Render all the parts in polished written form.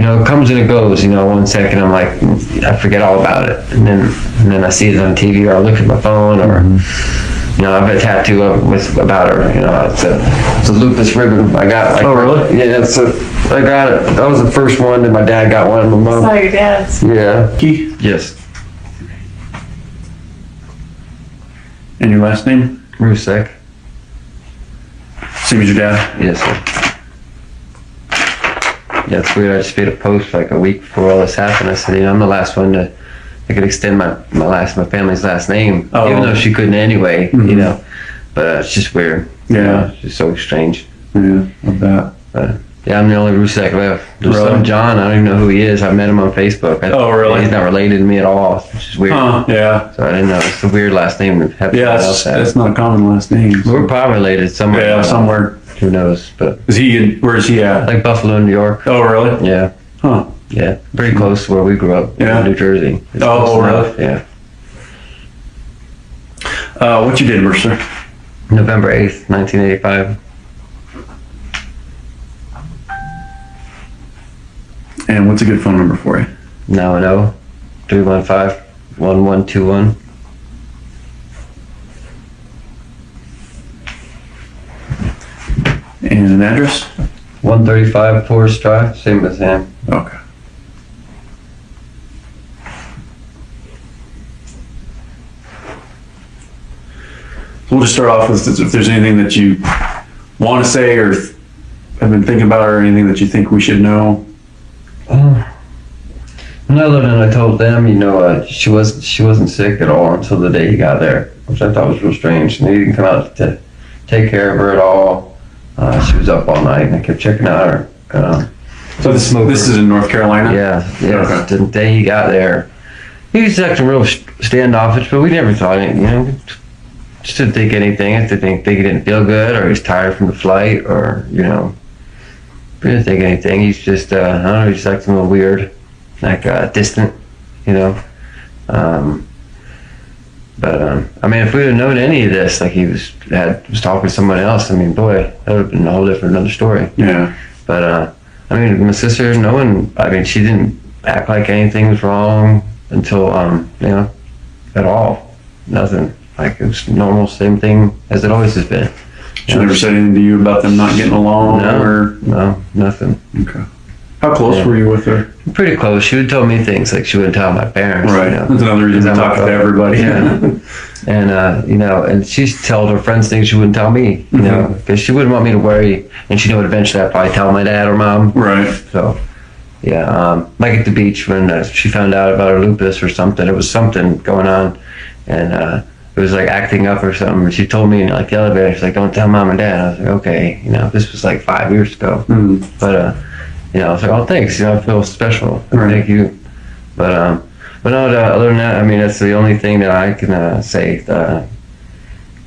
it comes and it goes. 1 second I'm like, I forget all about it, and then I see it on TV, or I look at my phone, or I have a tattoo about her. It's a lupus ribbon I got. Oh, really? Yeah, I got it. That was the first one, and my dad got one. My mom. Saw your dad's. Yeah. Keith? Yes. And your last name? Rzucek. Same as your dad? Yes, sir. Yeah, it's weird. I just made a post like a week before all this happened. I said, I'm the last one I could extend my family's last name, even though she couldn't anyway, But it's just weird. Yeah. It's just so strange. Yeah, love that. But yeah, I'm the only Rzucek left. There's Really? some John. I don't even know who he is. I met him on Facebook. Oh, really? He's not related to me at all, which is weird. Huh, yeah. So I didn't know. It's a weird last name to have Yeah, someone else have. that's not a common last name. We're probably related somewhere. Yeah, somewhere. Who knows? But Where is he at? like Buffalo, New York. Oh, really? Yeah. Huh. Yeah, pretty close to where we grew up. Yeah. New Jersey. It's Oh, close really? enough, Yeah. What's your date of birth, sir? November 8th, 1985. And what's a good phone number for you? 910-315-1121. And an address? 135 Forest Drive, same as him. Okay. We'll just start off with if there's anything that you want to say or have been thinking about, or anything that you think we should know. Other than I told them, she wasn't sick at all until the day he got there, which I thought was real strange. And he didn't come out to take care of her at all. She was up all night, and I kept checking out her. So this is in North Carolina? Yeah. Okay. The day he got there, he was acting real standoffish, but we never thought it, just didn't think anything. I think he didn't feel good, or he was tired from the flight, or, we didn't think anything. He's just, I don't know, he's acting a little weird, like distant, But if we'd have known any of this, like he was talking to someone else, boy, that would have been a whole different another story. Yeah. But my sister, she didn't act like anything was wrong until at all. Nothing. Like it was normal, same thing as it always has been. She never said anything to you about them not getting along? No, nothing. Okay. How close were you with her? Pretty close. She would tell me things like she wouldn't tell my parents. Right. That's another reason to talk to everybody. Yeah. And and she told her friends things she wouldn't tell me. Because she wouldn't want me to worry, and she knew eventually I'd probably tell my dad or mom. Right. So, yeah. Like at the beach when she found out about her lupus or something, it was something going on, and it was like acting up or something. And she told me in like the elevator, she's like, "Don't tell mom and dad." I was like, "Okay." This was like 5 years ago. Mm-hmm. But I was like, "Oh, thanks. I feel special. Right. Thank you." But no. Other than that, that's the only thing that I can say.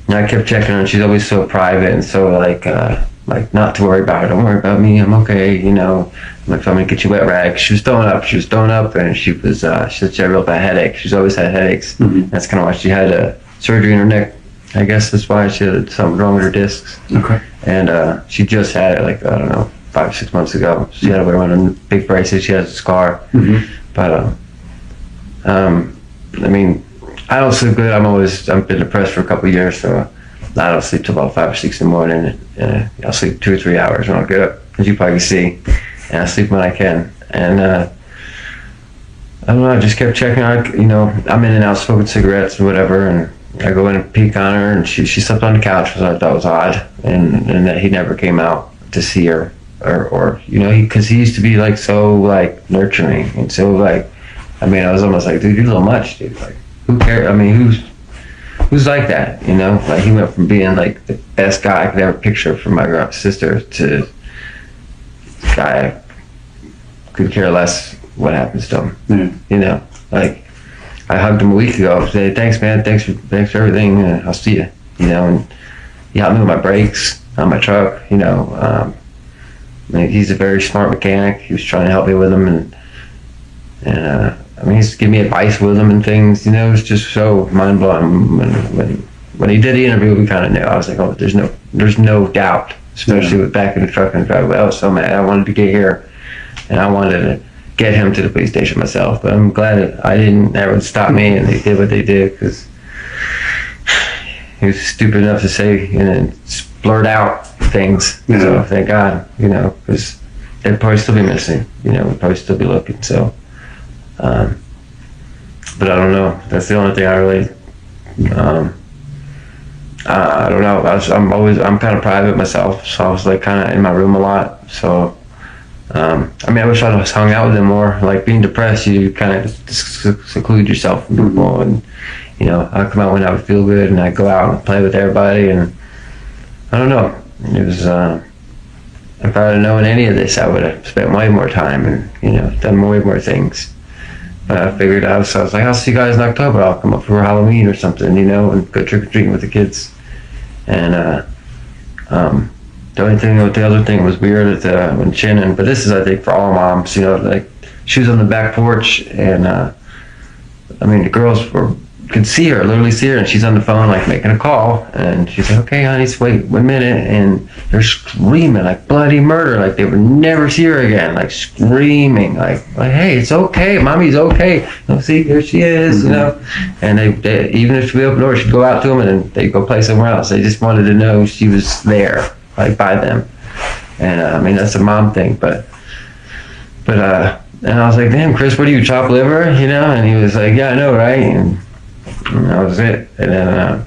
I kept checking her, and she's always so private and so like not to worry about her. Don't worry about me. I'm okay. Like, I'm gonna get you wet rag. She was throwing up, and she had a real bad headache. She's always had headaches. Mm-hmm. That's kind of why she had surgery in her neck. I guess that's why she had something wrong with her discs. Okay. And she just had it 5 or 6 months ago. She had to wear one of the big braces. She has a scar. Mm-hmm. But I don't sleep good. I've been depressed for a couple of years, so I don't sleep till about 5 or 6 in the morning. I'll sleep 2 or 3 hours when I'll get up, as you probably see. And I sleep when I can. And I don't know, I just kept checking out, I'm in and out smoking cigarettes and whatever, and I go in and peek on her, and she slept on the couch, which I thought was odd, and that he never came out to see her, or because he used to be so nurturing, and so I was almost like, dude, you're a little much, dude. Like, who cares? Who's like that? He went from being the best guy I could ever picture for my sister to guy I could care less what happens to him. Yeah. I hugged him a week ago. Said, "Thanks, man. Thanks for everything. I'll see you." And he helped me with my brakes on my truck. He's a very smart mechanic. He was trying to help me with them, and he's giving me advice with them and things. It was just so mind blowing when he did the interview. We kind of knew. I was like, "Oh, there's no doubt." Especially with back in the truck and driveway. I was so mad. I wanted to get here, and I wanted to get him to the police station myself. But I'm glad that I didn't ever stop me, and they did what they did, because he was stupid enough to say, blurt out things. Yeah. So thank God, because they'd probably still be missing. We'd probably still be looking. So, but I don't know. That's the only thing I really. I don't know. I'm kind of private myself, so I was like kind of in my room a lot. So, I wish I was hung out with them more. Like being depressed, you kind of seclude yourself from people, and I'd come out when I would feel good, and I'd go out and play with everybody, and I don't know. It was if I had known any of this, I would have spent way more time and done way more things. I figured out, so I was like, I'll see you guys in October. I'll come up for Halloween or something, and go trick-or-treating with the kids. And the other thing was weird when Shannon, but this is, I think, for all moms, like she was on the back porch, and the girls could see her, literally see her, and she's on the phone, like making a call, and she's like, okay, honey, just wait 1 minute, and they're screaming like bloody murder, like they would never see her again, like screaming, like hey, it's okay, mommy's okay, see, here she is, and they even if she opened the door, she'd go out to them, and then they'd go play somewhere else. They just wanted to know she was there, like by them, and that's a mom thing, but and I was like, damn, Chris, what do you, chop liver, and he was like, yeah, I know, right, and that was it. And then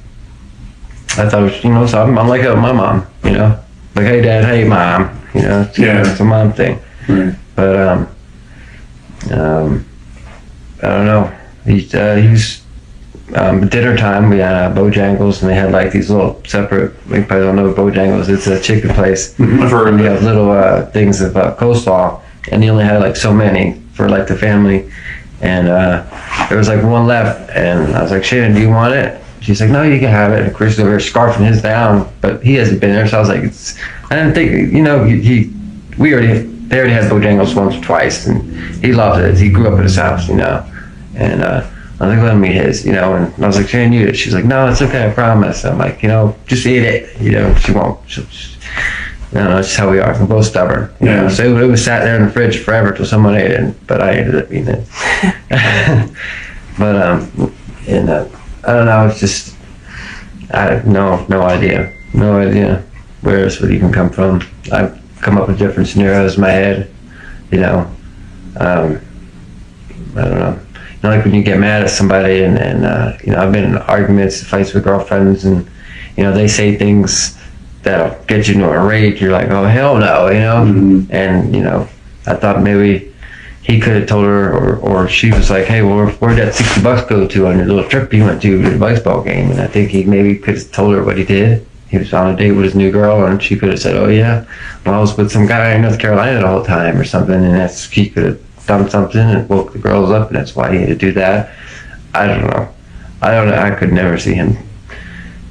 I thought it was, so I'm like my mom, like, hey dad, hey mom, it's a mom thing. Right. But I don't know. He's dinner time. We had Bojangles, and they had like these little separate. You probably don't know what Bojangles. It's a chicken place. I've heard and of they it. have little things of coleslaw, and they only had like so many for like the family. And there was like one left, and I was like, Shannon, do you want it? She's like, no, you can have it. And Chris is over here scarfing his down, but he hasn't been there, so I was like, I didn't think, they already had Bojangles once or twice, and he loved it. He grew up at his house, and I was like, let me eat his, and I was like, Shannon, you eat it. She's like, no, it's okay, I promise. I'm like, just eat it, she won't. That's just how we are. We're both stubborn. So it was sat there in the fridge forever till someone ate it, but I ended up eating it. But I don't know. It's just I have no idea where this would even come from. I've come up with different scenarios in my head. I don't know. Like when you get mad at somebody, and I've been in arguments, fights with girlfriends, and they say things that'll get you into a rage. You're like, oh hell no, Mm-hmm. And I thought maybe he could have told her, or she was like, hey, well, where'd that $60 go to on your little trip you went to the baseball game? And I think he maybe could have told her what he did. He was on a date with his new girl, and she could have said, oh yeah, well, I was with some guy in North Carolina the whole time or something, and he could have done something and woke the girls up, and that's why he had to do that. I don't know. I could never see him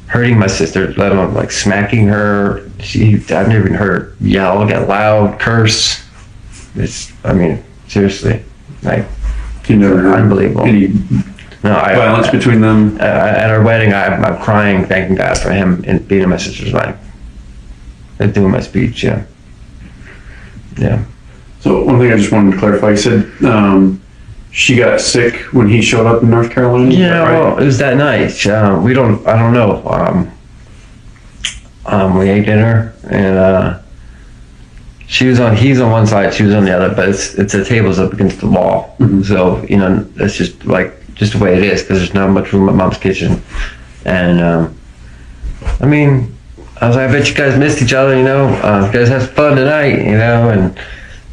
hurting my sister, let alone like smacking her. I've never even heard her yell, get loud, curse. Seriously, like, unbelievable. Any violence between them? At our wedding, I'm crying, thanking God for him and being in my sister's life and doing my speech. Yeah. So one thing I just wanted to clarify, you said she got sick when he showed up in North Carolina? Yeah, right? well, it was that night. I don't know. We ate dinner, and he's on one side, she was on the other, but it's the table's up against the wall. Mm-hmm. So, that's just the way it is, because there's not much room at Mom's kitchen. And, I was like, I bet you guys missed each other, you guys have fun tonight, and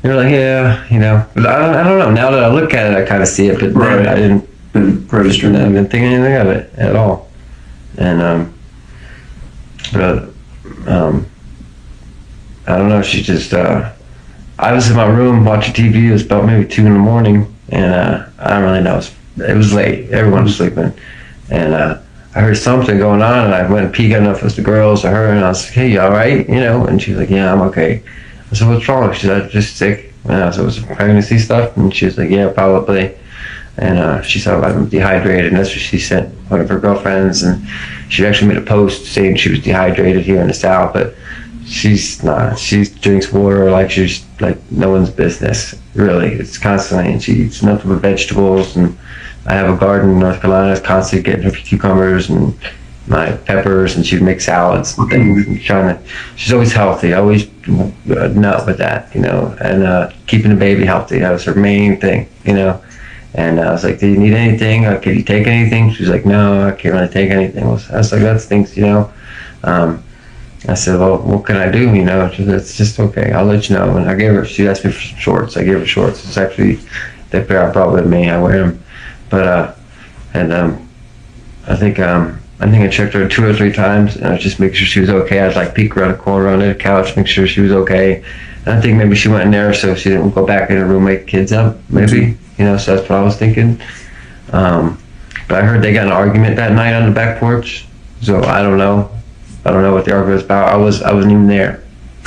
they were like, yeah, but I don't know. Now that I look at it, I kind of see it, but right. I didn't register. I didn't think anything of it at all. And I don't know. She just I was in my room watching TV. It was about maybe 2 a.m, and I don't really know. It was late. Everyone was sleeping, and I heard something going on, and I went and peeked enough with the girls or her, and I was like, hey, you all right? And she's like, yeah, I'm okay. I said, what's wrong? She said, I'm just sick. And I said, was it pregnancy stuff? And she was like, yeah, probably. And she said, I'm dehydrated. And that's what she sent one of her girlfriends. And she actually made a post saying she was dehydrated here in the South. But she's not. She drinks water like she's like no one's business. Really, it's constantly, and she eats nothing but vegetables. And I have a garden in North Carolina. It's constantly getting her cucumbers and my peppers, and she'd make salads and things. And she's always healthy. Always nut with that, and keeping the baby healthy. That was her main thing, And I was like, "Do you need anything? Can you take anything?" She was like, "No, I can't really take anything." I was like, "That stinks, I said, "Well, what can I do?" She said, "It's just okay. I'll let you know." And I gave her. She asked me for some shorts. I gave her shorts. It's actually the pair I brought with me. I wear them, but I think I checked her 2 or 3 times, and I was just making sure she was okay. I'd like peek around the corner under the couch, make sure she was okay. And I think maybe she went in there so she didn't go back in her room, wake kids up. Maybe, so that's what I was thinking. But I heard they got in an argument that night on the back porch. So I don't know. I don't know what the argument was about. I wasn't even there,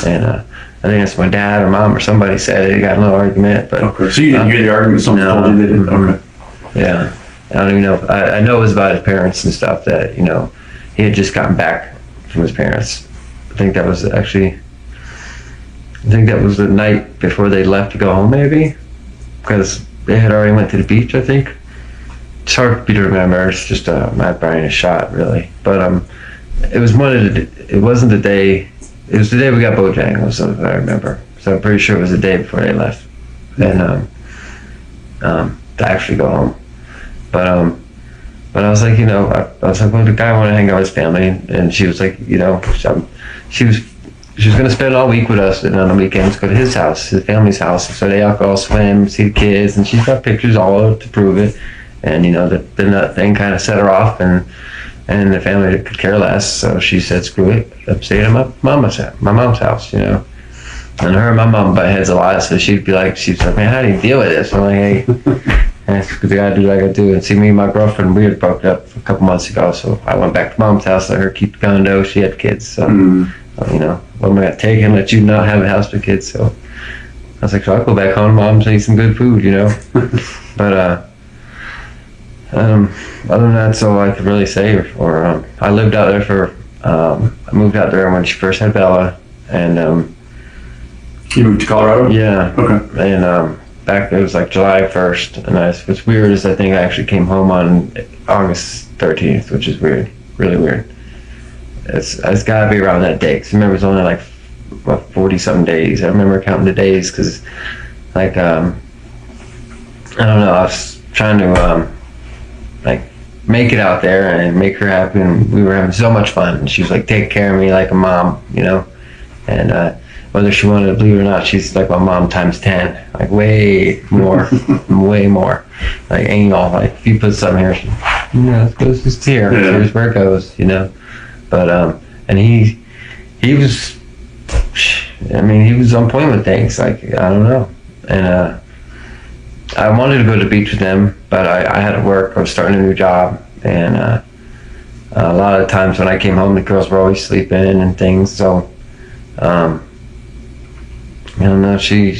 and I think it's my dad or mom or somebody said they got in an argument. But okay, so you didn't hear the argument? Someone told you they didn't. Okay. Yeah, I don't even know. I know it was about his parents and stuff. That he had just gotten back from his parents. I think that was the night before they left to go home, maybe, because they had already went to the beach. I think it's hard for me to remember. It's just my brain is shot, really. But it was it wasn't the day. It was the day we got Bojangles, so I remember. So I'm pretty sure it was the day before they left, and to actually go home. But I was like, I was like, well, the guy wanted to hang out with his family, and she was like, she was going to spend all week with us, and on the weekends go to his house, his family's house. So they all go swim, see the kids, and she's got pictures all to prove it. And the nut thing kind of set her off, and the family could care less. So she said, "Screw it, I'm staying at my mom's house," And her and my mom butt heads a lot, so she's like, "Man, how do you deal with this?" I'm like, "Hey, because I gotta do what I gotta do." And see, me and my girlfriend, we had broke up a couple months ago, so I went back to mom's house, let her keep the condo. She had kids, so what am I gonna take and let you not have a house with kids? So I was like, "So I'll go back home to mom's and eat some good food," But other than that, that's all I could really say. Or I lived out there I moved out there when she first had Bella, and you moved to Colorado? Yeah. Okay. And back, it was like July 1st, and what's weird is I think I actually came home on August 13th, which is weird, really weird. It's got to be around that day, because I remember it was only like 40-something days. I remember counting the days, because I don't know, I was trying to make it out there and make her happy, and we were having so much fun, and she was like taking care of me like a mom, and whether she wanted to believe it or not, she's like my mom times 10, like way more, way more, like anal, like if you put something here, it goes just here, here's where it goes, but and he was, he was on point with things, like I don't know, and I wanted to go to the beach with them, but I had to work. I was starting a new job, and a lot of times when I came home, the girls were always sleeping and things. So, I don't know. She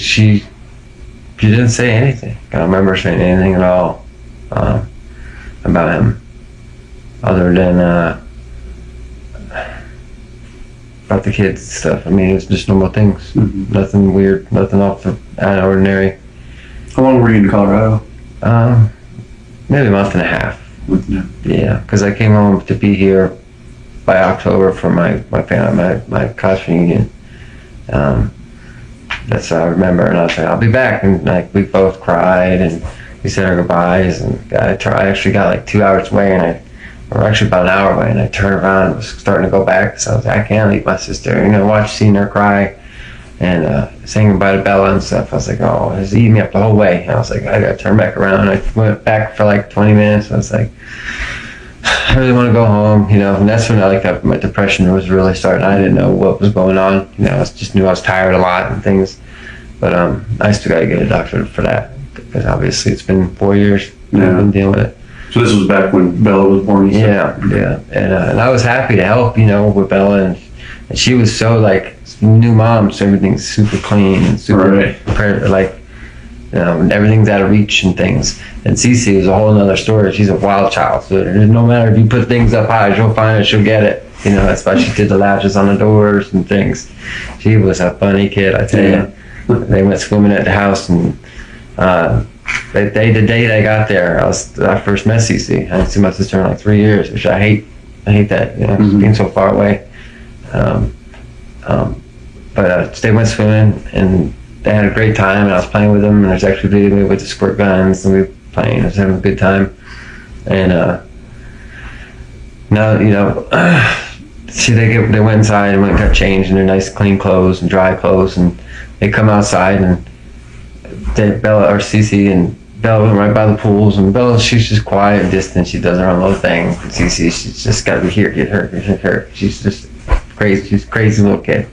didn't say anything. I don't remember saying anything at all about him, other than about the kids and stuff. It was just normal things. Mm-hmm. Nothing weird. Nothing out of the ordinary. How long were you in Colorado? Maybe a month and a half. Yeah, because I came home to be here by October for my family, my college reunion. That's what I remember, and I was like, I'll be back, and we both cried, and we said our goodbyes, and I actually got like 2 hours away, or actually about an hour away, and I turned around and was starting to go back, so I was like, I can't leave my sister, seeing her cry. And saying goodbye to Bella and stuff. I was like, oh, it's eating me up the whole way. And I was like, I gotta turn back around. I went back for like 20 minutes. I was like, I really want to go home, And that's when my depression was really starting. I didn't know what was going on. I just knew I was tired a lot and things. But I still gotta get a doctor for that, because obviously it's been 4 years. I've been dealing with it. So this was back when Bella was born. Yeah. And I was happy to help, with Bella, and she was so new mom, so everything's super clean and super everything's out of reach and things. And Cece is a whole nother story. She's a wild child, so no matter if you put things up high, she'll find it, she'll get it. You know, that's why she did the latches on the doors and things. She was a funny kid, I tell you. They went swimming at the house, and the day they got there, I first met Cece. I didn't see my sister in like 3 years, which I hate that, you know, being so far away. But they went swimming, and they had a great time, and I was playing with them, and there's actually a video with the squirt guns, and we were playing, I was having a good time. And now, you know, they went inside and got changed in their nice clean clothes and dry clothes, and they come outside, and Bella or Cece and Bella went right by the pools, and Bella, she's just quiet and distant. She does her own little thing. And Cece, she's just got to be here, get her. She's just crazy. She's a crazy little kid.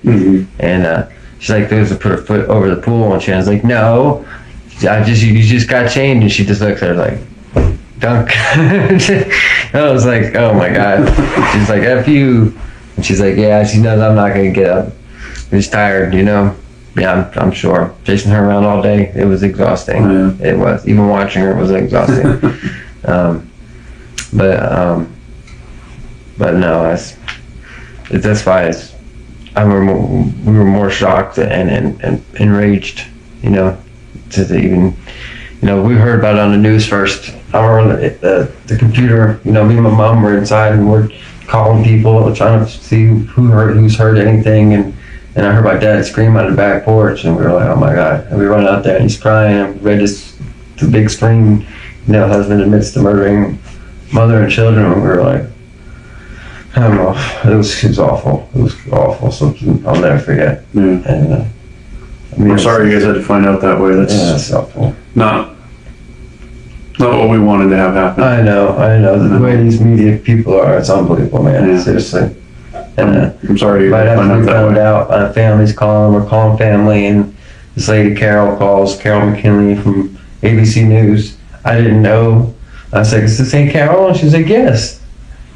And she's like, goes to put her foot over the pool, and Shannon's like, no, you just got changed, and she just looks at her like, dunk. I was like, oh my God. She's like, F you. And she's like, yeah, she knows I'm not gonna get up. She's tired, you know. Yeah, I'm sure. Chasing her around all day, it was exhausting. It was. Even watching her was exhausting. But no, that's why we were more shocked and enraged, you know, to even, you know, we heard about it on the news first. I remember the computer, you know, me and my mom were inside, and we're calling people, trying to see who's heard anything, and I heard my dad scream on the back porch, and we were like, oh my God. And we run out there, and he's crying, and we read the big screen, you know, husband admits to murdering mother and children, and we were like, I don't know, it was awful. It was awful, something I'll never forget. And I mean, I'm sorry you guys had to find out that way. That's awful. Not what we wanted to have happen. I know. The way these media people are, it's unbelievable, man. Seriously. And I'm sorry. Right after we found out, family's calling. We're calling family, and this lady Carol McKinley from ABC News. I didn't know. I was like, "Is this Aunt Carol?" And she's like, "Yes."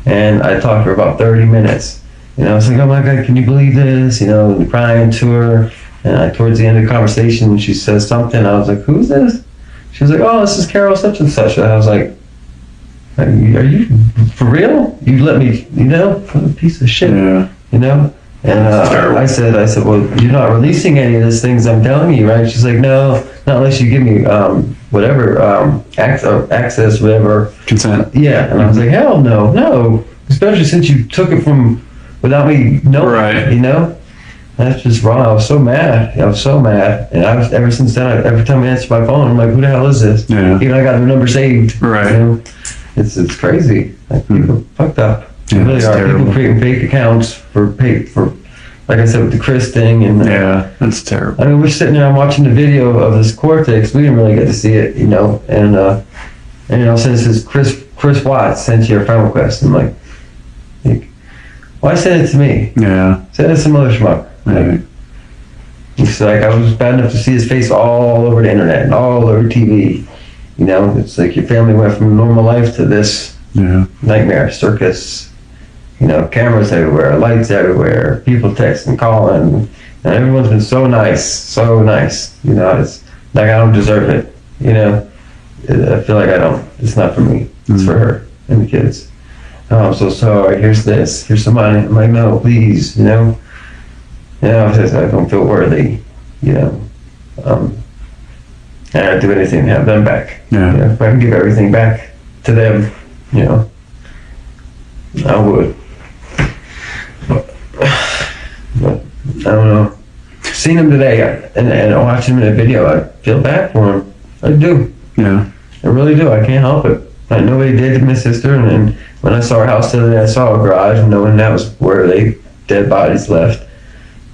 And I talked for about 30 minutes. You know, I was like, "Oh my God, can you believe this?" You know, and crying to her. And towards the end of the conversation, she says something. I was like, "Who's this?" She was like, "Oh, this is Carol such and such." And I was like, "Are you for real? You let me, you know, what a piece of shit." You know? And I said, "Well, you're not releasing any of these things I'm telling you, right?" She's like, "No, not unless you give me whatever access, whatever consent." Yeah, and I was like, "Hell no, especially since you took it from without me knowing." Right. You know, that's just wrong. I was so mad. And I was ever since then. Every time I answer my phone, I'm like, "Who the hell is this?" Yeah. Even I got their number saved. Right. You know? It's crazy. Like people fucked up. They really are. Terrible. People creating fake accounts for like I said with the Chris thing, and that's terrible. I mean, we're sitting there, I'm watching the video of this cortex. We didn't really get to see it, you know, and you know, since it's Chris Watts sent you a friend request, I'm like, why send it to me? Yeah. Send it to some other schmuck. Like, it's like I was bad enough to see his face all over the internet and all over TV. You know, it's like your family went from normal life to this nightmare circus. You know, cameras everywhere, lights everywhere, people texting, calling, and everyone's been so nice. You know, it's like I don't deserve it. You know, I feel like I don't. It's not for me. It's for her and the kids. Oh, I'm so sorry. Here's this. Here's some money. I'm like, no, please. You know, I don't feel worthy. You know, and I'd do anything to have them back. Yeah. You know, if I can give everything back to them, you know, I would. But I don't know. Seeing him today and watching him in a video, I feel bad for him. I do. Yeah. I really do. I can't help it. Like nobody did to my sister, and then when I saw her house the other day, I saw a garage, knowing that was where they dead bodies left.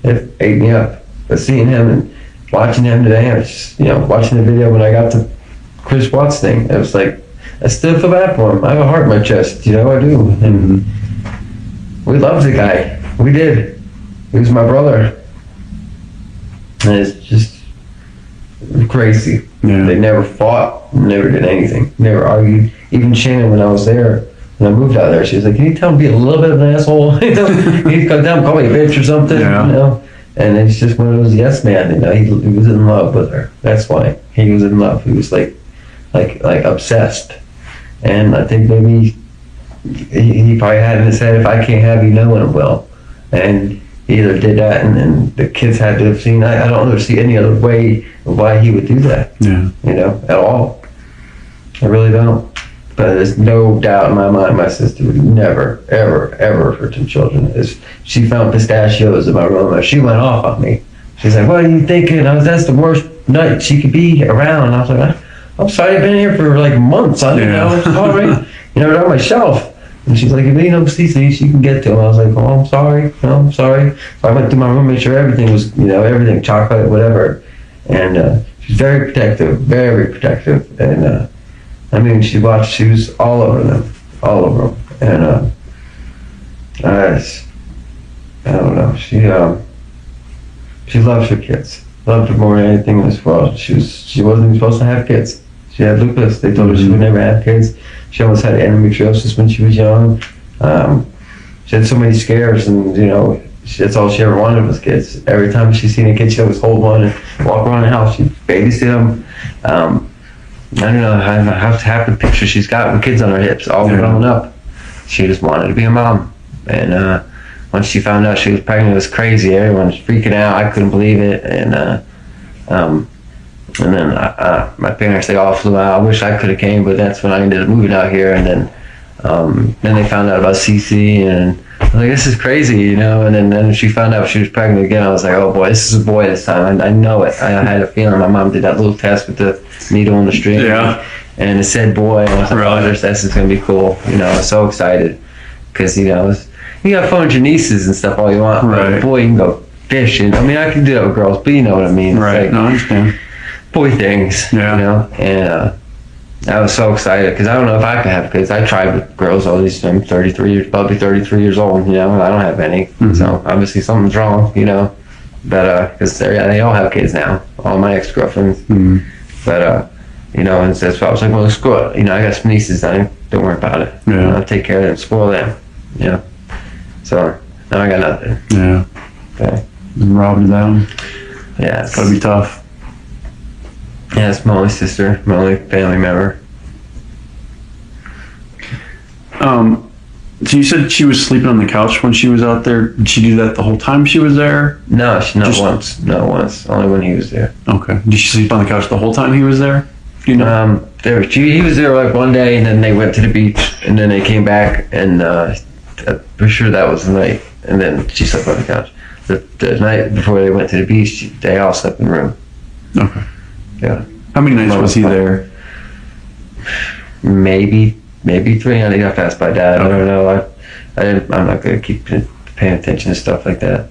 It ate me up. But seeing him and watching him today, I was just, you know, watching the video when I got the Chris Watts thing, it was like, I still feel bad for him. I have a heart in my chest, you know, I do. And we loved the guy. We did. He was my brother. And it's just crazy. Yeah. They never fought, never did anything, never argued. Even Shannon, when I was there, when I moved out there, she was like, "Can you tell him to be a little bit of an asshole? You know, he'd come down, call me a bitch or something." Yeah. You know. And it's just one of those yes man. You know, he was in love with her. That's why he was in love. He was like obsessed. And I think maybe he probably had in his head, if I can't have you, no one will. And he either did that, and then the kids had to have seen. I don't see any other way of why he would do that. Yeah. You know, at all. I really don't. But there's no doubt in my mind my sister would never, ever, ever hurt some children. She found pistachios in my room. She went off on me. She's like, "What are you thinking? That's the worst night she could be around." I was like, "I'm sorry, I've been here for like months. I didn't know. I'm sorry." You know, they're on my shelf. And she's like, "If you know CC, she can get to them." I was like, "Oh, I'm sorry. No, I'm sorry." So I went through my room, made sure everything was, everything, chocolate, whatever. And she's very protective, And I mean, she was all over them. And I don't know. She loves her kids. Loved her more than anything in this world. She wasn't even supposed to have kids. She had lupus. They told her she would never have kids. She almost had endometriosis when she was young. She had so many scares, and that's all she ever wanted was kids. Every time she seen a kid, she always hold one and walk around the house. She babysit them. I don't know half the picture she's got with kids on her hips, all grown up. She just wanted to be a mom, and once she found out she was pregnant, it was crazy. Everyone was freaking out. I couldn't believe it, and then my parents, they all flew out. I wish I could have came, but that's when I ended up moving out here. And then they found out about CC, and I was like, this is crazy, And then she found out she was pregnant again. I was like, oh boy, this is a boy this time. I know it. I had a feeling. My mom did that little test with the needle on the string, and it said boy. And I was like, oh, this is gonna be cool. I was so excited because you got fun with your nieces and stuff all you want, but boy, you can go fishing. I mean, I can do that with girls, but you know what I mean. Right. Like, no, I understand. Boy things, and I was so excited because I don't know if I could have kids. I tried with girls all these. I'm 33 years, about to be 33 years old. I don't have any, so obviously something's wrong. But because they all have kids now, all my ex-girlfriends. But and so I was like, well, screw it. I got some nieces. Don't worry about it. I'll take care of them, spoil them. So now I got nothing. Yeah. Okay. Robbed of them. Yeah. It's gotta be tough. Yeah, it's my only sister, my only family member. So you said she was sleeping on the couch when she was out there. Did she do that the whole time she was there? No, once. Not once. Only when he was there. Okay. Did she sleep on the couch the whole time he was there? He was there like one day, and then they went to the beach, and then they came back, and I'm pretty sure that was the night, and then she slept on the couch. The night before they went to the beach, they all slept in the room. Okay. Yeah. How many nights was he there? Maybe 3. I think I passed by Dad. I don't know. I'm not going to keep paying attention to stuff like that.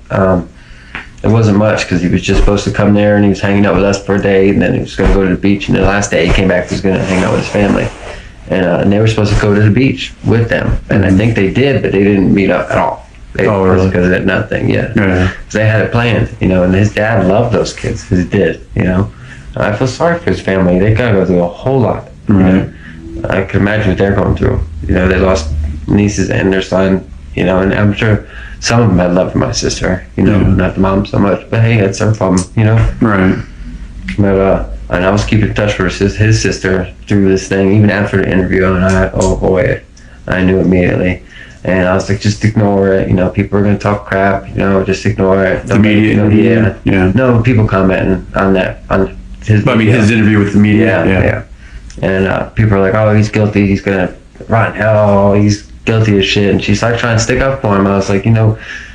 It wasn't much because he was just supposed to come there and he was hanging out with us for a day, and then he was going to go to the beach. And the last day he came back, he was going to hang out with his family. And they were supposed to go to the beach with them. And I think they did, but they didn't meet up at all. Really? Because of that nothing, yeah. Because they had it planned, and his dad loved those kids, because he did, I feel sorry for his family. They gotta go through a whole lot. Right. I can imagine what they're going through. They lost nieces and their son. And I'm sure some of them had love for my sister. Not the mom so much, but hey, it's their problem. Right. But and I was keeping in touch with his sister through this thing, even after the interview. And I knew immediately. And I was like, just ignore it. People are gonna talk crap. Just ignore it. The media. Yeah. No, people commenting on his. But, his interview with the media. Yeah. And people are like, oh, he's guilty. He's gonna rot in hell. He's guilty as shit. And she's like trying to stick up for him. I was like,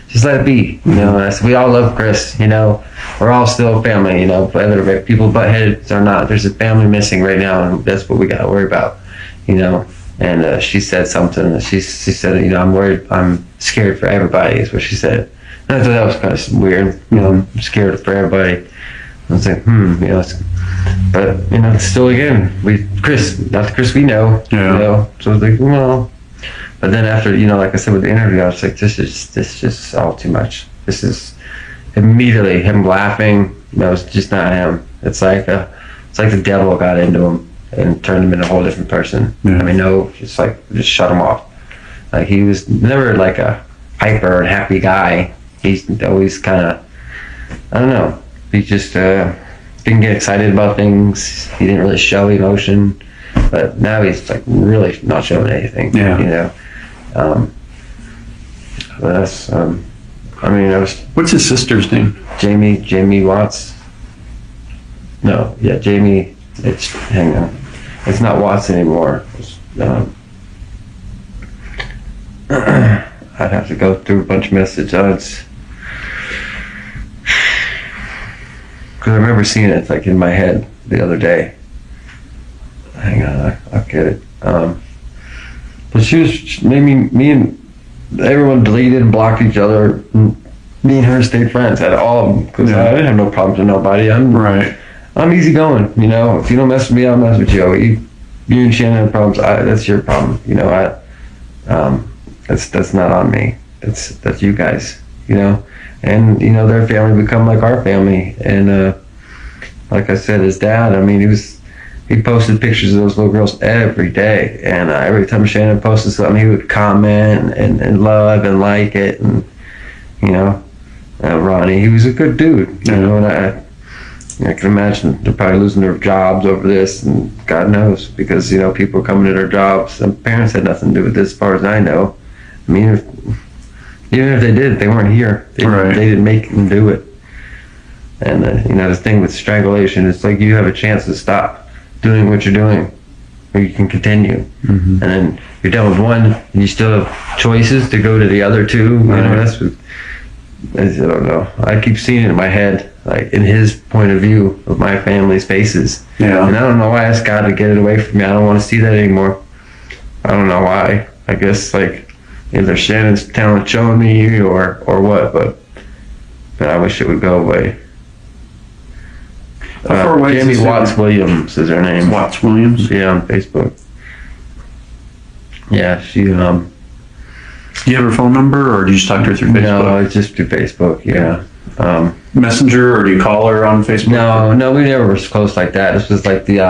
just let it be. And I said, we all love Chris. We're all still family. Whether people butt heads or not, there's a family missing right now, and that's what we gotta worry about. And she said something. She said, I'm worried. I'm scared for everybody. Is what she said. And I thought that was kind of weird. I'm scared for everybody. I was like, but still again, Chris, not the Chris we know. Yeah. So I was like, well. But then after, like I said with the interview, I was like, this is just all too much. This is immediately him laughing. It's just not him. It's like the devil got into him and turned him into a whole different person. Yeah. I mean, just shut him off. Like, he was never like a hyper and happy guy. He's always kind of, I don't know. He just didn't get excited about things. He didn't really show emotion. But now he's like really not showing anything. Yeah. But that's, I was What's his sister's name? Jamie Watts. No, yeah, Jamie. Hang on. It's not Watts anymore. I'd have to go through a bunch of messages. Because I remember seeing it like in my head the other day. Hang on, I'll get it. But she was, me and everyone deleted and blocked each other. Me and her stayed friends at all, because I didn't have no problems with nobody. I'm easygoing, you know. If you don't mess with me, I'll mess with you. You and Shannon have problems. That's your problem, you know. That's not on me. That's you guys, you know. And you know, their family become like our family. And like I said, his dad. I mean, he posted pictures of those little girls every day. And every time Shannon posted something, he would comment and love and like it. And you know, Ronnie, he was a good dude, you know. And I can imagine they're probably losing their jobs over this, and God knows, because you know, people are coming to their jobs. Some parents had nothing to do with this, as far as I know. I mean, even if they did, they weren't here. They didn't make them do it. And you know, the thing with strangulation, it's like you have a chance to stop doing what you're doing, or you can continue. And then you're done with one, and you still have choices to go to the other two. You know, that's what. I don't know. I keep seeing it in my head, like in his point of view of my family's faces. Yeah. And I don't know why I asked God to get it away from me. I don't want to see that anymore. I don't know why. I guess like either Shannon's talent showing me or what, but I wish it would go away. Jamie Watts Williams is her name. Watts Williams? Yeah, on Facebook. Yeah, she Do you have her phone number, or do you just talk to her through Facebook? No, it's just through Facebook, yeah. Messenger, or do you call her on Facebook? No, we never were close like that. This was like the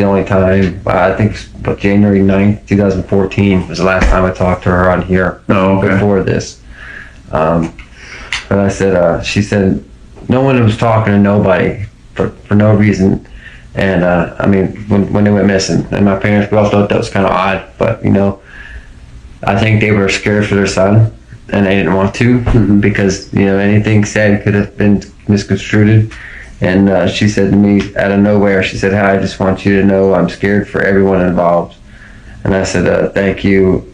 only time, I think January 9th, 2014 was the last time I talked to her on here. Oh, okay. Before this. But I said, she said, no one was talking to nobody for no reason. And I mean, when they went missing, and my parents, we all thought that was kind of odd, but you know, I think they were scared for their son, and they didn't want to, because you know, anything said could have been misconstrued. And she said to me out of nowhere, she said, "Hi, I just want you to know I'm scared for everyone involved." And I said, "Thank you.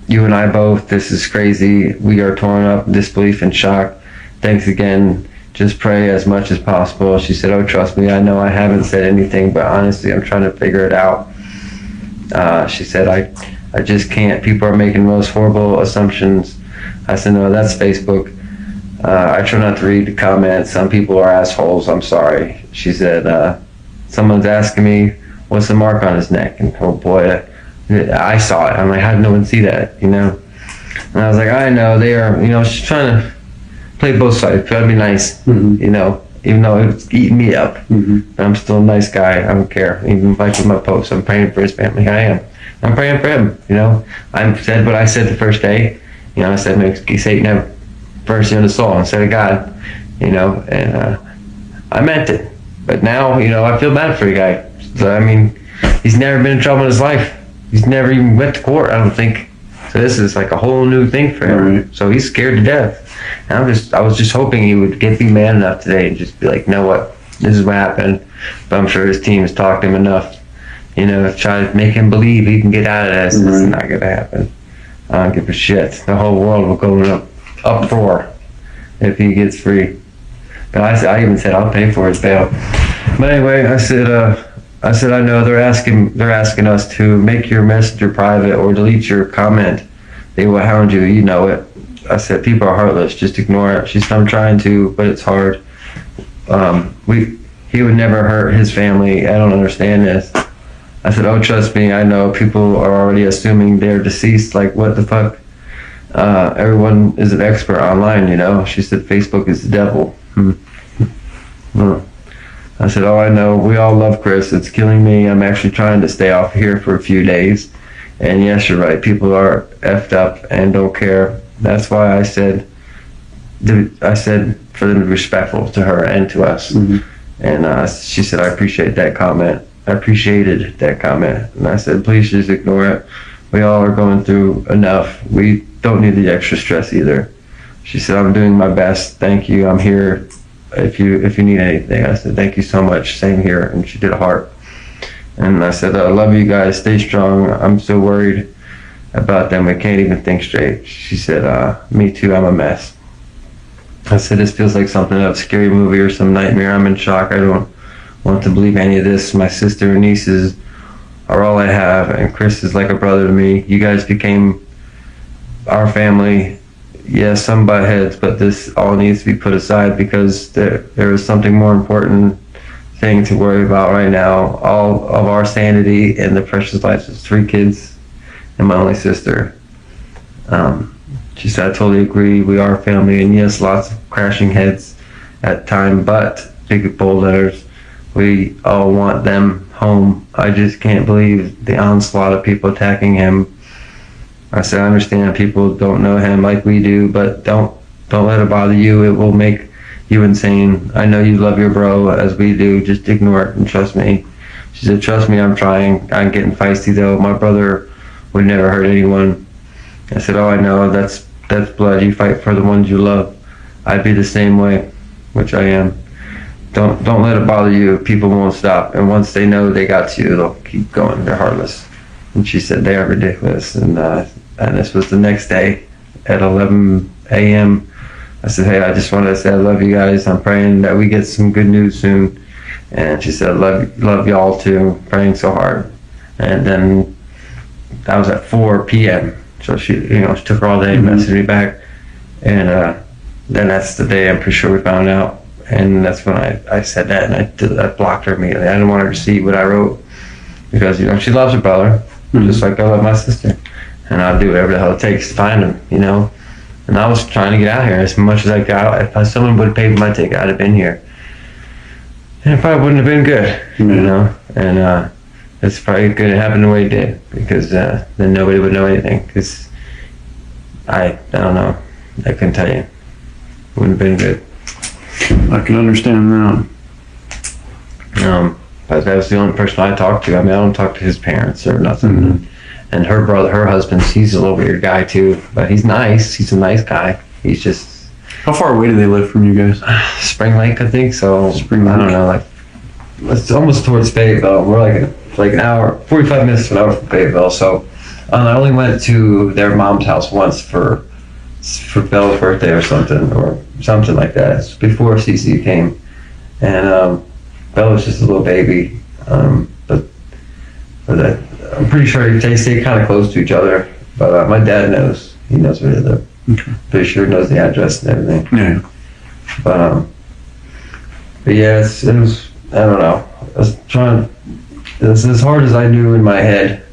You and I both. This is crazy. We are torn up, disbelief and shock. Thanks again. Just pray as much as possible." She said, "Oh, trust me, I know I haven't said anything, but honestly, I'm trying to figure it out." She said, I just can't. People are making the most horrible assumptions. I said, "No, that's Facebook. I try not to read the comments. Some people are assholes. I'm sorry." She said, "Someone's asking me, what's the mark on his neck?" And oh boy, I saw it. I'm like, how did no one see that, you know? And I was like, I know, they are, you know, she's trying to play both sides, try to be nice, you know, even though it's eating me up. But I'm still a nice guy. I don't care. Even if I do my posts, I'm praying for his family. I am. I'm praying for him, you know. I said what I said the first day. You know, I said, may Satan have mercy on the soul instead of God, you know, and I meant it. But now, you know, I feel bad for the guy. So, I mean, he's never been in trouble in his life. He's never even went to court, I don't think. So this is like a whole new thing for him. Right. So he's scared to death. And I was just hoping he would be man enough today and just be like, you know what, this is what happened. But I'm sure his team has talked to him enough, you know, to try to make him believe he can get out of this. Right. This is not going to happen. I don't give a shit. The whole world will go in uproar if he gets free. But I even said I'll pay for his bail. But anyway, I said I know they're asking us to make your messenger private or delete your comment. They will hound you. You know it. I said people are heartless. Just ignore it. She said I'm trying to, but it's hard. He would never hurt his family. I don't understand this. I said, oh, trust me. I know people are already assuming they're deceased. Like what the fuck? Everyone is an expert online, you know. She said Facebook is the devil. I said, oh, I know. We all love Chris. It's killing me. I'm actually trying to stay off here for a few days. And yes, you're right. People are effed up and don't care. That's why I said for them to be respectful to her and to us. And she said, I appreciate that comment. I appreciated that comment. And I said, please just ignore it. We all are going through enough. We don't need the extra stress either. She said, I'm doing my best. Thank you. I'm here if you need anything. I said, thank you so much. Same here. And she did a heart. And I said, I love you guys. Stay strong. I'm so worried about them. I can't even think straight. She said, me too. I'm a mess. I said, this feels like something out of a scary movie or some nightmare. I'm in shock. I don't want to believe any of this. My sister and nieces are all I have, and Chris is like a brother to me. You guys became our family. Yes, some butt heads, but this all needs to be put aside because there is something more important thing to worry about right now. All of our sanity and the precious lives of 3 kids and my only sister. She said, I totally agree. We are family, and yes, lots of crashing heads at time, but big bold letters. We all want them home. I just can't believe the onslaught of people attacking him. I said, I understand people don't know him like we do, but don't let it bother you. It will make you insane. I know you love your bro as we do. Just ignore it and trust me. She said, trust me, I'm trying. I'm getting feisty though. My brother would never hurt anyone. I said, oh, I know. That's blood. You fight for the ones you love. I'd be the same way, which I am. Don't let it bother you. People won't stop. And once they know they got you, they'll keep going. They're heartless. And she said, they are ridiculous. And this was the next day at 11 a.m. I said, hey, I just wanted to say I love you guys. I'm praying that we get some good news soon. And she said, love y'all too. Praying so hard. And then that was at 4 p.m. So she took her all day, messaged me back. And then that's the day I'm pretty sure we found out. And that's when I said that, and I blocked her immediately. I didn't want her to see what I wrote because she loves her brother, just like I love my sister, and I'll do whatever the hell it takes to find him, And I was trying to get out here as much as I got. If someone would have paid my ticket, I'd have been here, and it probably wouldn't have been good, And it's probably good it happened the way it did because then nobody would know anything. Because I don't know, I couldn't tell you. It wouldn't have been good. I can understand that. But that was the only person I talked to. I mean, I don't talk to his parents or nothing. And her husband, he's a little weird guy too, but he's nice. He's a nice guy. He's just. How far away do they live from you guys? Spring Lake, I think. So Spring Lake. I don't know, it's almost towards Fayetteville. We're like an hour, 45 minutes to an hour from Fayetteville. So I only went to their mom's house once for Bella's birthday or something like that. It's before Cece came, and Bella was just a little baby. But I'm pretty sure they stay kind of close to each other. But my dad knows. He knows where they live. Okay. Pretty sure he knows the address and everything. Yeah. But yeah, it was. I don't know. I was trying. It's as hard as I knew in my head.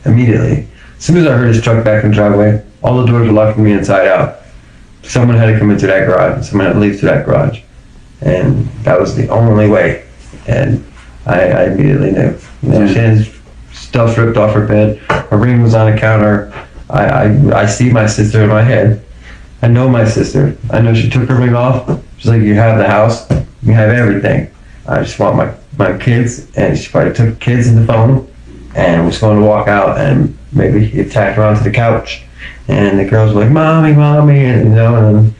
Immediately, as soon as I heard his truck back in the driveway, all the doors were locked from the inside out. Someone had to come into that garage. Someone had to leave through that garage. And that was the only way. And I immediately knew. Shannon's stuff ripped off her bed. Her ring was on the counter. I see my sister in my head. I know my sister. I know she took her ring off. She's like, you have the house. You have everything. I just want my kids. And she probably took the kids and the phone and was going to walk out and maybe he attacked her onto the couch. And the girls were like, mommy, and and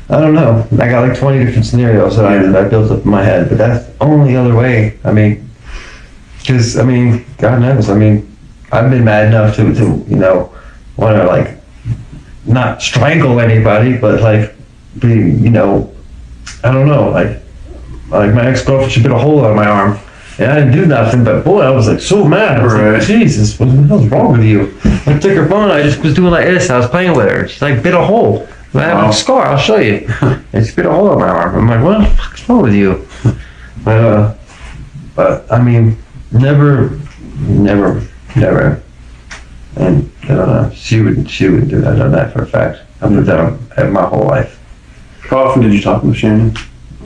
I don't know. I got like 20 different scenarios that I built up in my head, but that's the only other way. I mean, because God knows. I've been mad enough to want to like not strangle anybody, but like be I don't know, like my ex-girlfriend, she bit a hole out of my arm. And I didn't do nothing, but boy, I was like so mad. I was like, Jesus, what the hell's wrong with you? I took her phone, I just was doing like this, I was playing with her. She's like, bit a hole. I have a scar, I'll show you. And she bit a hole in my arm. I'm like, what the fuck's wrong with you? But never. And I don't know, she wouldn't do that. I know that for a fact. I've lived that my whole life. How often did you talk with Shannon?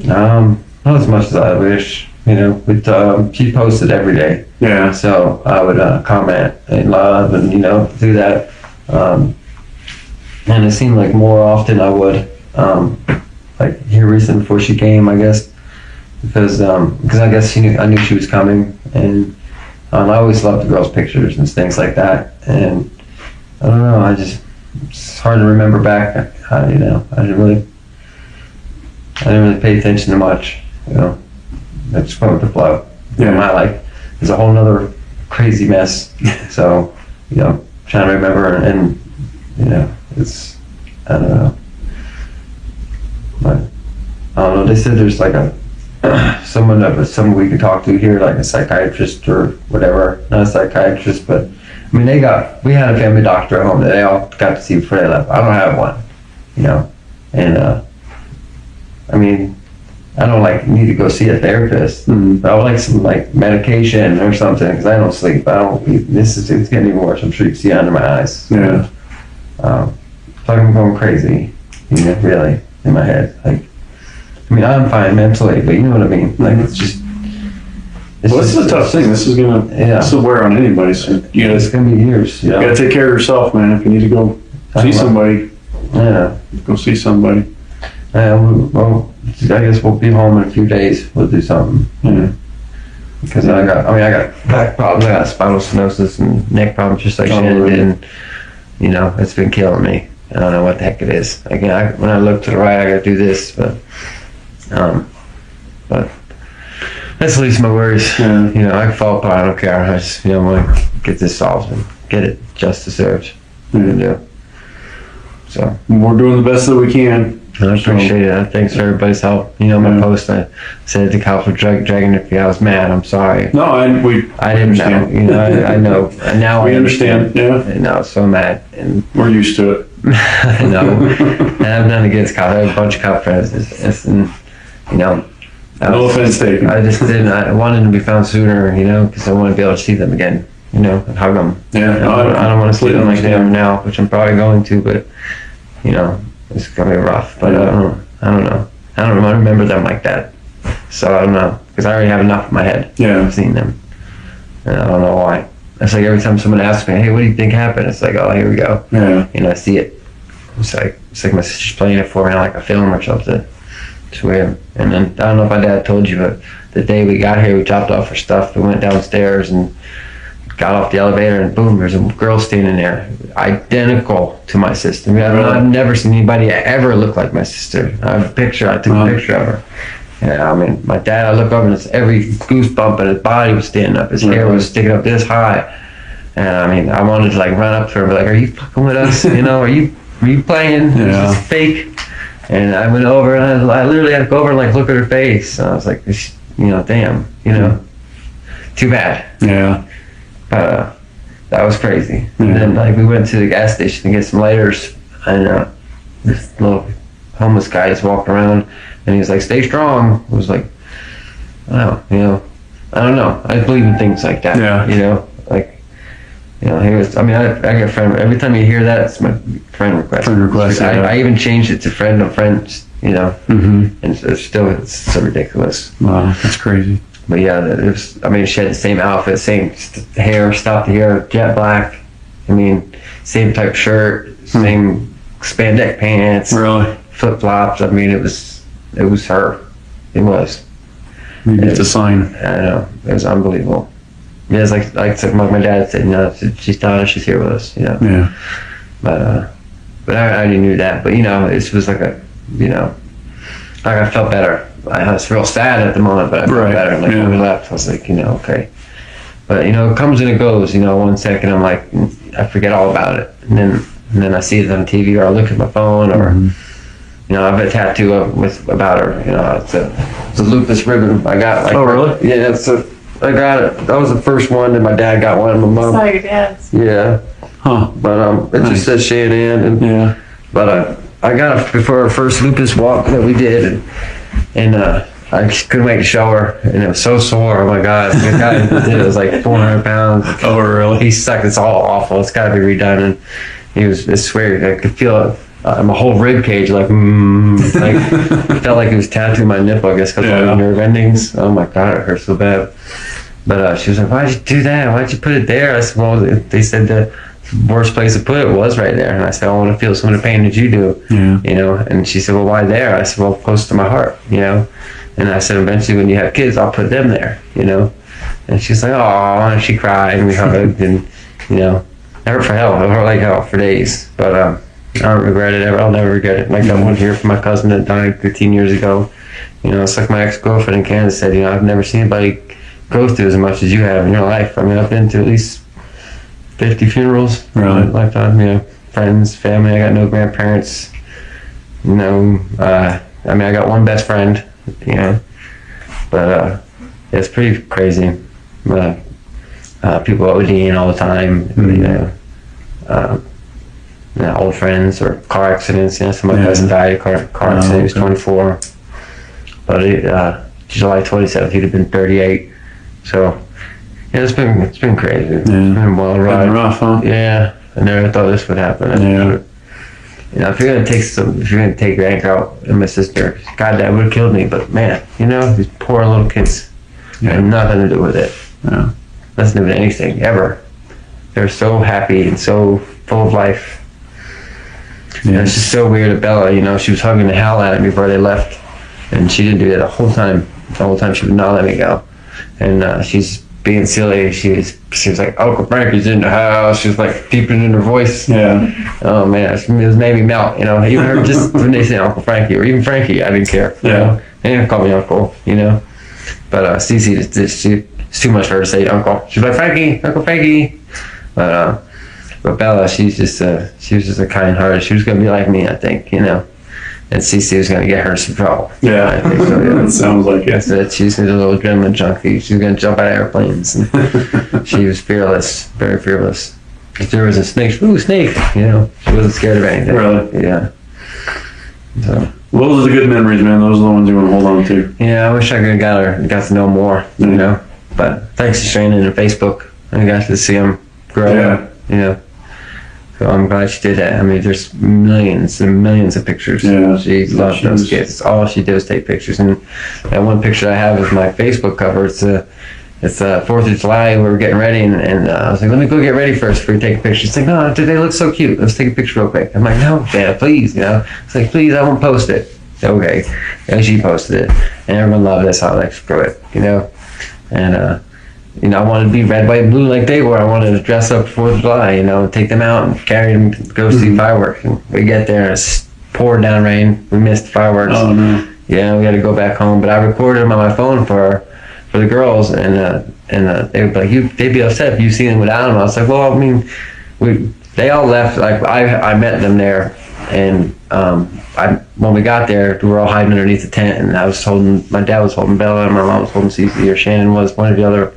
Not as much as I wish. She posted every day. Yeah. So I would comment and love and do that. And it seemed like more often I would. Like here recently before she came, I guess because I guess I knew she was coming, and I always loved the girls' pictures and things like that. And I don't know, it's hard to remember back. I didn't really pay attention to much. I just went with the flow. My life is a whole nother crazy mess. So trying to remember, and it's, I don't know. But I don't know. They said there's like someone we could talk to here, like a psychiatrist or whatever. Not a psychiatrist, but I mean, we had a family doctor at home that they all got to see before they left. I don't have one, and I mean, I don't need to go see a therapist, but I would like some medication or something, because I don't sleep. It's getting even worse. I'm sure you can see it under my eyes. Yeah. So I'm going crazy, really, in my head. I mean, I'm fine mentally, but you know what I mean? It's just... This is a tough thing. This will wear on anybody. So it's going to be years. You got to take care of yourself, man. If you need to go see somebody, go see somebody. Well, I guess we'll be home in a few days. We'll do something. Because I got back problems. I got spinal stenosis and neck problems, just like Shannon did. And, it's been killing me. I don't know what the heck it is. Again, when I look to the right, I got to do this, but that's at least my worries. I can fall apart. I don't care. I just, want to get this solved and get it just deserved. So we're doing the best that we can. I appreciate it. Thanks for everybody's help. My post, I said to Cal for dragging it. I was mad. I'm sorry. No, I didn't know. I know. And now we understand. Yeah. And I was so mad. And we're used to it. I know. And I'm not against Cal. I have a bunch of Cal friends. No offense taken. I just didn't. I wanted them to be found sooner, because I want to be able to see them again, and hug them. Yeah. I don't want to see them like they are now, which I'm probably going to, but it's gonna be rough. But I don't know. I don't remember them like that, so I don't know, because I already have enough in my head. I've seen them, and I don't know why. It's like every time someone asks me, "Hey, what do you think happened?" It's like, "Oh, here we go." I see it. It's like my sister's playing it for me like a film or something. It's weird. And then, I don't know if my dad told you, but the day we got here, we dropped off our stuff. We went downstairs and got off the elevator, and boom, there's a girl standing there, identical to my sister. I've never seen anybody ever look like my sister. I have a picture. I took a picture of her. I mean, my dad, I look over and every goosebump in his body was standing up. His hair was sticking up this high. And I mean, I wanted to run up to her and be like, "Are you fucking with us? Are you playing? Is this fake?" And I went over, and I literally had to go over and look at her face. And I was like, damn, too bad. Yeah. But that was crazy. And then we went to the gas station to get some lighters, and this little homeless guy just walked around, and he was like, "Stay strong." I was like, "Wow, I don't know. I believe in things like that." He was. I mean, I get a friend. Every time you hear that, it's my friend request. Friend request. I even changed it to friend of friends. And it's so ridiculous. Wow, that's crazy. But yeah, it was. I mean, she had the same outfit, same hair, stopped the hair, jet black. I mean, same type shirt, same spandex pants. Really? Flip flops. I mean, it was her. It was. Maybe it's a sign. I know. It was unbelievable. Yeah, it's like my dad said, she's done, she's here with us, Yeah. But I already knew that. But it was like I felt better. I was real sad at the moment, but I felt better. When we left, I was like, okay. But it comes and it goes. 1 second I'm like, I forget all about it, and then I see it on TV, or I look at my phone, or I have a tattoo about her. It's a lupus ribbon I got. Oh, really? Yeah, I got it. That was the first one, and my dad got one, and my mom. I saw your dad's. Yeah. Huh. But it just says Shanann, but I got it before our first lupus walk that we did, and I couldn't wait to show her, and it was so sore. Oh my God, the guy who did it was like 400 pounds. Oh, really? He sucked. It's all awful. It's got to be redone, and I swear I could feel it. My whole rib cage, it felt like it was tattooing my nipple, I guess, because of the nerve endings. Oh my God, it hurt so bad. But she was like, "Why'd you do that? Why'd you put it there?" I said, "Well, they said the worst place to put it was right there." And I said, "I want to feel some of the pain that you do." And she said, "Well, why there?" I said, "Well, close to my heart, And I said, eventually when you have kids, I'll put them there, you know. And she's like, oh, and she cried and we hugged and, you know, I hurt for hell. I hurt like hell for days. But I don't regret it ever. I'll never regret it. Like that one here from my cousin that died 15 years ago. You know, it's like my ex-girlfriend in Kansas said, you know, I've never seen anybody go through as much as you have in your life. I mean, I've been to at least 50 funerals in my lifetime, you know, friends, family. I got no grandparents, you know. I mean, I got one best friend, you know, but it's pretty crazy. People ODing all the time, you know, old friends or car accidents. You know, somebody hasn't died of a car accident. He was 24, but July 27th, he'd have been 38. So, yeah, it's been crazy. It's been a wild ride. Rough, huh? Yeah, I never thought this would happen. You know, if you're gonna take your anger out on my sister, God, that would have killed me. But man, you know, these poor little kids had nothing to do with it. Yeah. Nothing to do with anything ever. They're so happy and so full of life. Yeah. It's just so weird that Bella, you know, she was hugging the hell out of me before they left, and she didn't do that the whole time. The whole time she would not let me go, and she's being silly. She was like, Uncle Frankie's in the house. She was like peeping in her voice. Yeah. Oh man, it made me melt. You know, even her, just when they say Uncle Frankie or even Frankie, I didn't care. You know? They didn't call me Uncle. You know, but Cece, it's too much for her to say Uncle. She's like Uncle Frankie. But Bella, she was just a kind hearted. She was gonna be like me, I think. You know. And Cece was going to get her some trouble. Yeah, I think so, yeah. It sounds like it. That she's a little adrenaline junkie. She was going to jump out of airplanes. And she was fearless, very fearless. If there was a snake, ooh, snake, you know, she wasn't scared of anything. Really? Yeah. So. Well, those are the good memories, man. Those are the ones you want to hold on to. Yeah, I wish I could have got to know more, you know. But thanks to Shannon and Facebook, I got to see them grow up, you know. So I'm glad she did that. I mean, there's millions and millions of pictures. Yeah, she loved those kids. All she did was take pictures. And that one picture I have is my Facebook cover. It's 4th of July. We were getting ready, and I was like, let me go get ready first before we take a picture. She's like, no, they look so cute. Let's take a picture real quick. I'm like, no, Dad, please, you know. It's like, please, I won't post it. Okay. And she posted it. And everyone loved it, so I was like, screw it, you know. And, you know, I wanted to be red, white, and blue like they were. I wanted to dress up for 4th of July, you know, take them out and carry them to go see fireworks. And we get there and it's poured down rain. We missed the fireworks. Oh, no. Yeah, we had to go back home. But I recorded them on my phone for the girls, and they would be like, they'd be upset if you seen them without them. I was like, well, I mean, they all left. Like I met them there, and when we got there, we were all hiding underneath the tent, and my dad was holding Bella, and my mom was holding Cece, or Shannon was, one or the other.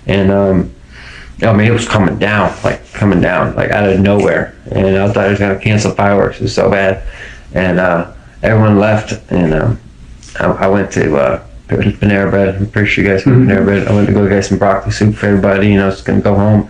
And I mean, it was coming down like out of nowhere, and I thought I was gonna cancel fireworks. It was so bad, and everyone left, and I went to Panera Bread. I'm pretty sure you guys went to Panera Bread. I went to go get some broccoli soup for everybody. You know, I was gonna go home.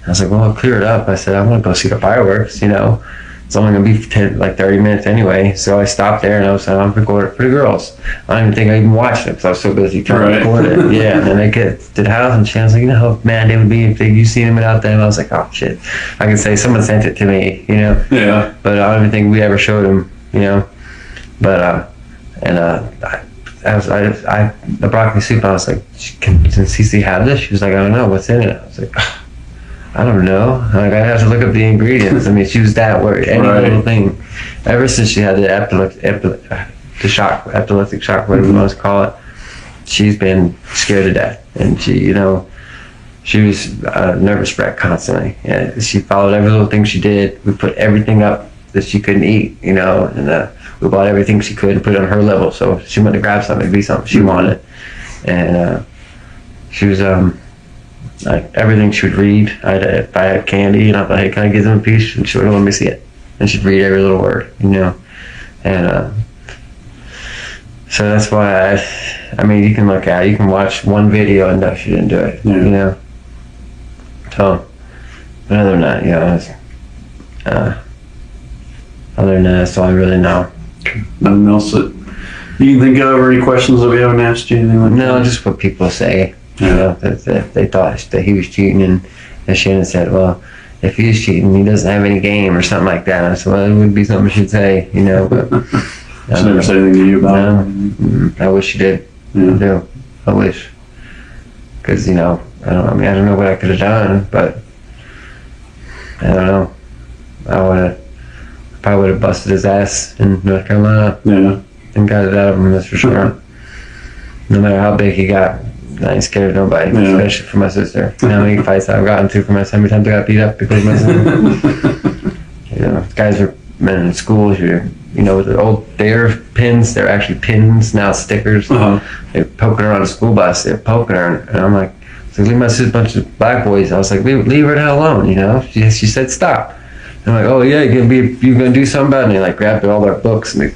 I was like, well, I'll clear it up. I said, I want to go see the fireworks. You know, it's only gonna be 30 minutes anyway. So I stopped there, and I was like, I'm recording it for the girls. I don't even think I even watched it because I was so busy trying to record it. Yeah, and then they get to the house, and Shannon's like, you know how mad they would be if you seen them without them. I was like, oh shit. I can say someone sent it to me, you know. Yeah. But I don't even think we ever showed them, you know. But the broccoli soup, I was like, can Cece have this? She was like, I don't know, what's in it? I was like, I don't know. Like, I have to look up the ingredients. I mean, she was that worried. Any little thing. Ever since she had the epileptic shock, whatever you want to call it, she's been scared to death. And she, you know, she was a nervous wreck constantly. And she followed every little thing she did. We put everything up that she couldn't eat, you know, and we bought everything she could and put it on her level. So if she wanted to grab something, it'd be something she wanted. And she was like everything she would read. If I had candy and I thought, hey, can I give them a piece? And she wouldn't let me see it. And she'd read every little word, you know. And so that's why I mean, you can look at it, you can watch one video and know she didn't do it, you know. So, but other than that, you know, other than that, that's all I really know. Nothing else that you can think of, or any questions that we haven't asked you, anything like that? No, just what people say. You know, that they thought that he was cheating, and Shannon said, well, if he's cheating, he doesn't have any game or something like that. I said, well, it would be something she'd say, you know. But she never said anything to you about it? I wish she did. Yeah. I do. I wish. Because, I don't know what I could have done, but I don't know. I probably would have busted his ass in North Carolina. Yeah. And got it out of him, that's for sure. No matter how big he got, I ain't scared of nobody, especially for my sister. How many fights I've gotten to how many times I got beat up because of my sister. Guys are men in schools, with the old dare pins, they're actually pins, now stickers. Uh-huh. They're poking her on a school bus, they're poking her, and I'm like, leave my sister, a bunch of black boys. I was like, leave her the hell alone, She said, stop. And I'm like, oh yeah, you gonna do something about it? And they like grabbed all their books and they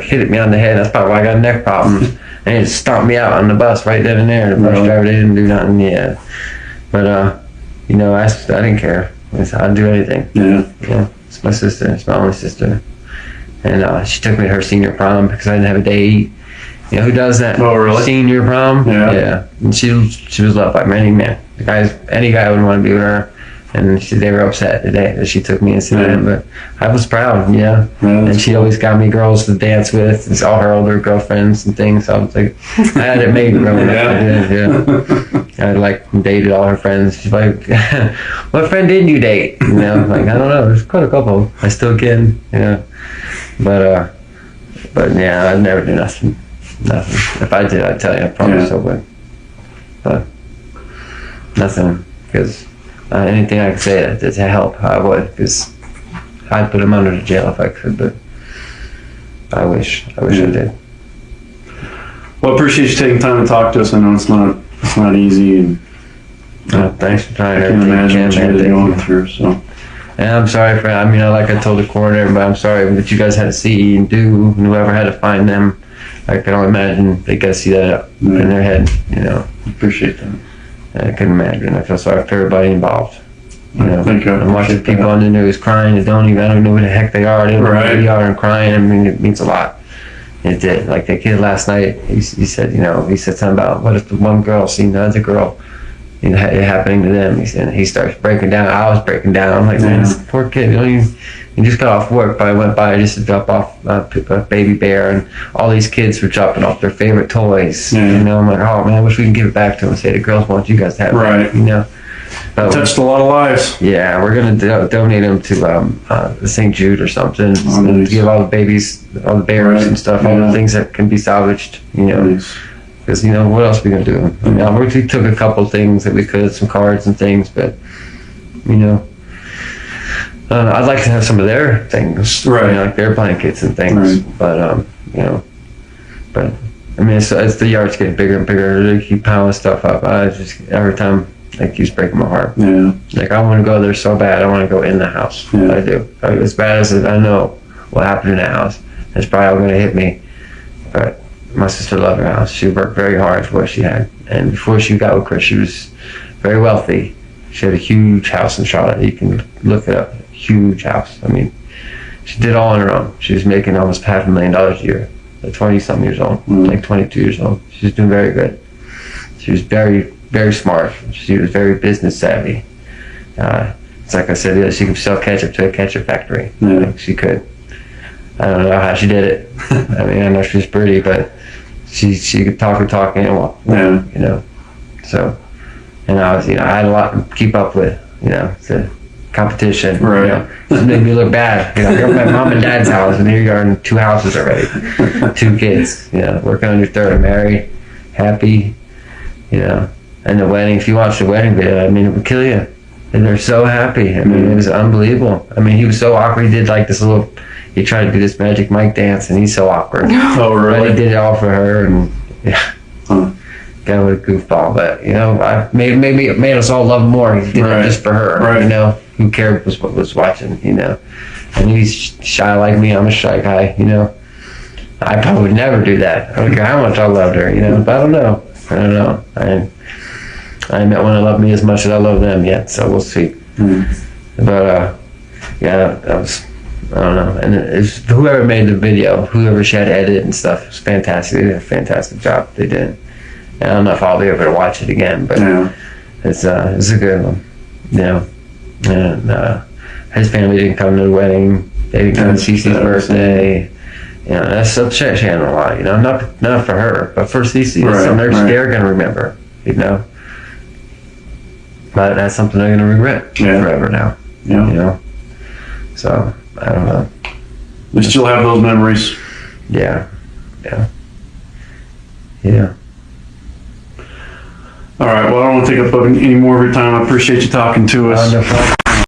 hit me on the head. That's probably why I got neck problems. And he just stomped me out on the bus right then and there. The bus driver, they didn't do nothing yet. But, I didn't care. I'd do anything. Yeah. It's my sister. It's my only sister. And she took me to her senior prom because I didn't have a date. Who does that? Oh, really? Senior prom? Yeah. Yeah. And she was loved by many men. Any guy would want to be with her. And they were upset the day that she took me and seen them, but I was proud, and she always got me girls to dance with, and all her older girlfriends and things. So I was like, I had it made growing up. I dated all her friends. She's like, what friend did you date? I'm like, I don't know. There's quite a couple. I still can, But yeah, I'd never do nothing. If I did, I'd tell you. I probably still would. But nothing, because. Anything I could say to help, I would, because I'd put him under the jail if I could, but I wish I did. Well, I appreciate you taking time to talk to us. I know it's not easy, and thanks for trying. I can't imagine what you're really going through. So, and I'm sorry for. Like I told the coroner, but I'm sorry that you guys had to see and do, and whoever had to find them. I can only imagine they got to see that up in their head. Appreciate that. I couldn't imagine. I feel sorry for everybody involved. Thank you. I'm watching people on the news crying. I don't even know who the heck they are. They don't know who they are and crying. It means a lot. It did. Like the kid last night, he said, he said something about what if the one girl seen the other girl, it happening to them. He starts breaking down. I was breaking down. I'm like, man, this poor kid. He just got off work, but I went by just to drop off a baby bear, and all these kids were dropping off their favorite toys. I'm like, oh man, I wish we could give it back to them and say the girls want you guys to have it. Touched a lot of lives. Yeah, we're gonna donate them to the St. Jude or something. To give all the babies, all the bears and stuff, all the things that can be salvaged. Because what else are we gonna do? We took a couple things that we could, some cards and things, but I'd like to have some of their things, like their blankets and things. But but it's the yard's getting bigger and bigger. They keep piling stuff up. I just every time keeps breaking my heart. Yeah. I want to go there so bad. I want to go in the house. Yeah. I do. As bad as I know what happened in the house, it's probably all going to hit me. But my sister loved her house. She worked very hard for what she had. And before she got with Chris, she was very wealthy. She had a huge house in Charlotte. You can look it up. Huge house. She did it all on her own. She was making almost $500,000 a year at 20-something years old, like 22 years old. She was doing very good. She was very, very smart. She was very business savvy. It's like I said, she could sell ketchup to a ketchup factory. She could. I don't know how she did it. I know she was pretty, but she could talk and walk. So, and I had a lot to keep up with. The competition. It made me look bad. You're at my mom and dad's house, and here you are in 2 houses already, 2 kids. Working on your 3rd, married, happy. And the wedding. If you watch the wedding video, it would kill you. And they're so happy. It was unbelievable. He was so awkward. He did this little. He tried to do this Magic Mike dance, and he's so awkward. Oh, really? But he did it all for her, and got with a goofball. But I made us all love him more. He did it just for her. Who cared what was watching? And he's shy like me. I'm a shy guy. I probably would never do that. I don't care how much I loved her. But I don't know. I met one that loved me as much as I love them yet. So we'll see. But that was. I don't know. And it's whoever made the video, whoever she had to edit and stuff, it was fantastic. They did a fantastic job. They did. And I don't know if I'll be able to watch it again, but it's a good one. And his family didn't come to the wedding. They didn't come to Cece's birthday. You know, that's upset Shannon a lot. You know, not for her, but for Cece. That's Right, something right. they're gonna remember. You know, but that's something they're gonna regret forever now. Yeah. You know, so I don't know. We still have those memories. Yeah. All right. Well, I don't want to take up any more of your time. I appreciate you talking to us. No problem.